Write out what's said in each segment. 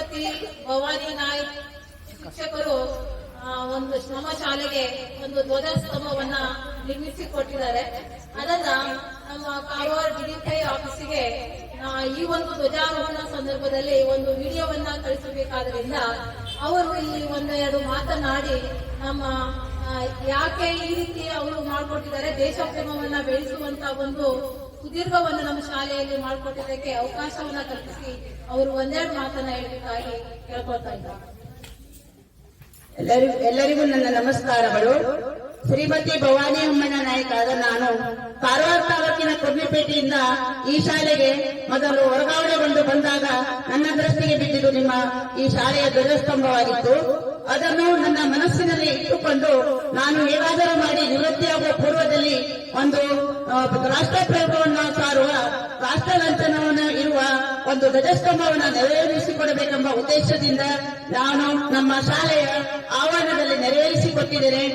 ಶ್ರೀಮತಿ ಭವಾನಿ ನಾಯ್ಕ್ ಶಿಕ್ಷಕರು ಒಂದು ಶ್ರಮ ಶಾಲೆಗೆ ಒಂದು ಧ್ವಜಸ್ತಂಭವನ್ನ ನಿರ್ಮಿಸಿಕೊಟ್ಟಿದ್ದಾರೆ. ಅದನ್ನ ನಮ್ಮ ಕಾರವಾರ ಡಿಡಿಪಿ ಆಫೀಸಿಗೆ ಈ ಒಂದು ಧ್ವಜಾರೋಹಣ ಸಂದರ್ಭದಲ್ಲಿ ಒಂದು ವಿಡಿಯೋವನ್ನ ಕಳಿಸಬೇಕಾದ್ರಿಂದ ಅವರು ಈ ಒಂದೆರಡು ಮಾತನಾಡಿ ನಮ್ಮ ಯಾಕೆ ಈ ರೀತಿ ಅವರು ಮಾಡಿಕೊಟ್ಟಿದ್ದಾರೆ, ದೇಶಪ್ರೇಮವನ್ನ ಬೆಳೆಸುವಂತ ಒಂದು ಸುದೀರ್ಘವನ್ನು ನಮ್ಮ ಶಾಲೆಯಲ್ಲಿ ಮಾಡಿಕೊಟ್ಟಿದ್ದಕ್ಕೆ ಅವಕಾಶವನ್ನ ಕಲ್ಪಿಸಿ ಅವರು ಒಂದೆರಡು ಮಾತನ್ನ ಹೇಳಬೇಕಾಗಿ ಕೇಳ್ಕೊಳ್ತಾ ಇದ್ದಾರೆ. ಎಲ್ಲರಿಗೂ ನನ್ನ ನಮಸ್ಕಾರಗಳು. ಶ್ರೀಮತಿ ಭವಾನಿ ಅಮ್ಮನ ನಾಯಕ ಆದ ನಾನು ಕಾರವಾರ ತಾಲೂಕಿನ ಕೊಡ್ಲಿಪೇಟೆಯಿಂದ ಈ ಶಾಲೆಗೆ ಮೊದಲು ವರ್ಗಾವಣೆಗೊಂಡು ಬಂದಾಗ ನನ್ನ ದೃಷ್ಟಿಗೆ ಬಿದ್ದಿದ್ದು ನಿಮ್ಮ ಈ ಶಾಲೆಯ ಧ್ವಜಸ್ತಂಭವಾಗಿತ್ತು. ಅದನ್ನು ನನ್ನ ಮನಸ್ಸಿನಲ್ಲಿ ಇಟ್ಟುಕೊಂಡು ನಾನು ಹೇಗಾದರೂ ಮಾಡಿ ನಿವೃತ್ತಿಯಾಗುವ ಪೂರ್ವದಲ್ಲಿ ಒಂದು ರಾಷ್ಟ್ರಪ್ರೇಮವನ್ನು ಸಾರುವ ರಾಷ್ಟ್ರ ಲಾಂಛನವನ್ನು ಇರುವ ಒಂದು ಧ್ವಜಸ್ತಂಭವನ್ನು ನೆರವೇರಿಸಿಕೊಡಬೇಕೆಂಬ ಉದ್ದೇಶದಿಂದ ನಾನು ನಮ್ಮ ಶಾಲೆಯ ಆವರಣದಲ್ಲಿ ನೆರವೇರಿಸಿಕೊಟ್ಟಿದ್ದೇನೆ.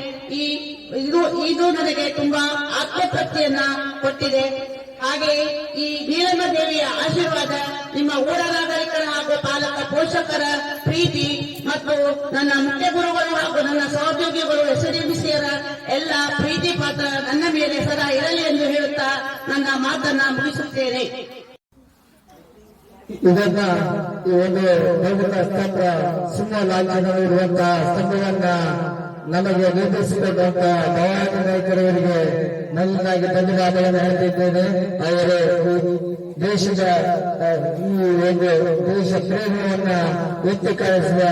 ಇದು ನನಗೆ ತುಂಬಾ ಆತ್ಮತೃಪ್ತಿಯನ್ನ ಕೊಟ್ಟಿದೆ. ಹಾಗೆ ಈ ನೀಲಮ್ಮ ದೇವಿಯ ಆಶೀರ್ವಾದ, ನಿಮ್ಮ ಊರ ನಾಗರಿಕರ ಹಾಗೂ ಪಾಲಕ ಪೋಷಕರ ಪ್ರೀತಿ ಮತ್ತು ನನ್ನ ಮುಖ್ಯ ಗುರುಗಳು ಹಾಗೂ ನನ್ನ ಸಹೋದ್ಯೋಗಿಗಳು ಎಸ್ಡಿಎಂಸಿಯರ ಎಲ್ಲ ಪ್ರೀತಿ ಪಾತ್ರ ನನ್ನ ಮೇಲೆ ಸದಾ ಇರಲಿ ಎಂದು ಹೇಳುತ್ತಾ ನನ್ನ ಮಾತನ್ನ ಮುಗಿಸುತ್ತೇನೆ. ಇದನ್ನ ಈ ಒಂದು ದೈವಿಕ ಸ್ತಂಭ ಸಿಂಹ ಲಾಂಛನವಿರುವಂತಹ ಸ್ತಂಭವನ್ನ ನಮಗೆ ನಿರ್ಮಿಸಿಕೊಂಡಂತ ಭವಾನಿ ನಾಯಕರವರಿಗೆ ನನ್ನಾಗಿ ಧನ್ಯವಾದಗಳನ್ನು ಹೇಳ್ತಿದ್ದೇನೆ. ಅವರು ದೇಶದ ಈ ಒಂದು ದೇಶ ಪ್ರೇಮವನ್ನ ವ್ಯಕ್ತೀಕರಿಸುವ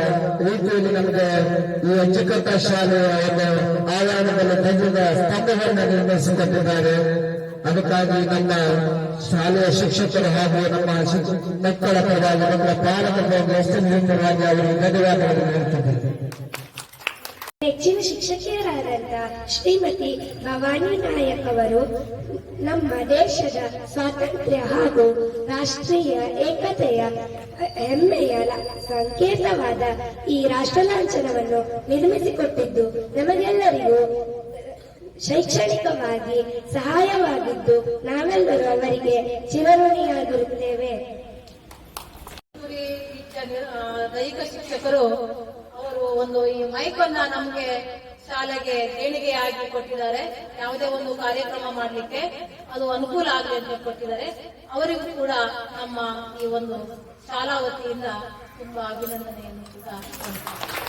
ರೀತಿಯಲ್ಲಿ ನಮಗೆ ಈ ಅಚ್ಚುಕಟ್ಟ ಶಾಲೆಯ ಒಂದು ಆವರಣದಲ್ಲಿ ಧ್ವಜದ ಸ್ತಂಭವನ್ನು ನಿರ್ಮಿಸಿಕೊಟ್ಟಿದ್ದಾರೆ. ಅದಕ್ಕಾಗಿ ನಮ್ಮ ಶಾಲೆಯ ಶಿಕ್ಷಕರು ಹಾಗೂ ನಮ್ಮ ಮಕ್ಕಳ ಪರವಾಗಿ ನಮ್ಮ ಪಾಲಕರ ಪರವಾಗಿ ಅವರಿಗೆ ಧನ್ಯವಾದಗಳನ್ನು ಹೇಳ್ತಿದ್ದಾರೆ. ನೆಚ್ಚಿನ ಶಿಕ್ಷಕಿಯರಾದಂಥ ಶ್ರೀಮತಿ ಭವಾನಿ ನಾಯಕ್ ಅವರು ನಮ್ಮ ದೇಶದ ಸ್ವಾತಂತ್ರ್ಯ ಹಾಗೂ ರಾಷ್ಟ್ರೀಯ ಏಕತೆಯ ಹೆಮ್ಮೆಯ ಸಂಕೇತವಾದ ಈ ರಾಷ್ಟ್ರ ಲಾಂಛನವನ್ನು ನಿರ್ಮಿಸಿಕೊಟ್ಟಿದ್ದು ನಮಗೆಲ್ಲರಿಗೂ ಶೈಕ್ಷಣಿಕವಾಗಿ ಸಹಾಯವಾಗಿದ್ದು ನಾವೆಲ್ಲರೂ ಅವರಿಗೆ ಚಿರಋಣಿಯಾಗಿರುತ್ತೇವೆ. ದೈಹಿಕ ಶಿಕ್ಷಕರು ಅವರು ಒಂದು ಈ ಮೈಕ್ ಅನ್ನ ನಮ್ಗೆ ಶಾಲೆಗೆ ದೇಣಿಗೆಯಾಗಿ ಕೊಟ್ಟಿದ್ದಾರೆ. ಯಾವುದೇ ಒಂದು ಕಾರ್ಯಕ್ರಮ ಮಾಡಲಿಕ್ಕೆ ಅದು ಅನುಕೂಲ ಆಗಲಿ ಅಂತ ಕೊಟ್ಟಿದ್ದಾರೆ. ಅವರಿಗೂ ಕೂಡ ನಮ್ಮ ಈ ಒಂದು ಶಾಲಾ ವತಿಯಿಂದ ತುಂಬಾ ಅಭಿನಂದನೆಯನ್ನು ಕೂಡ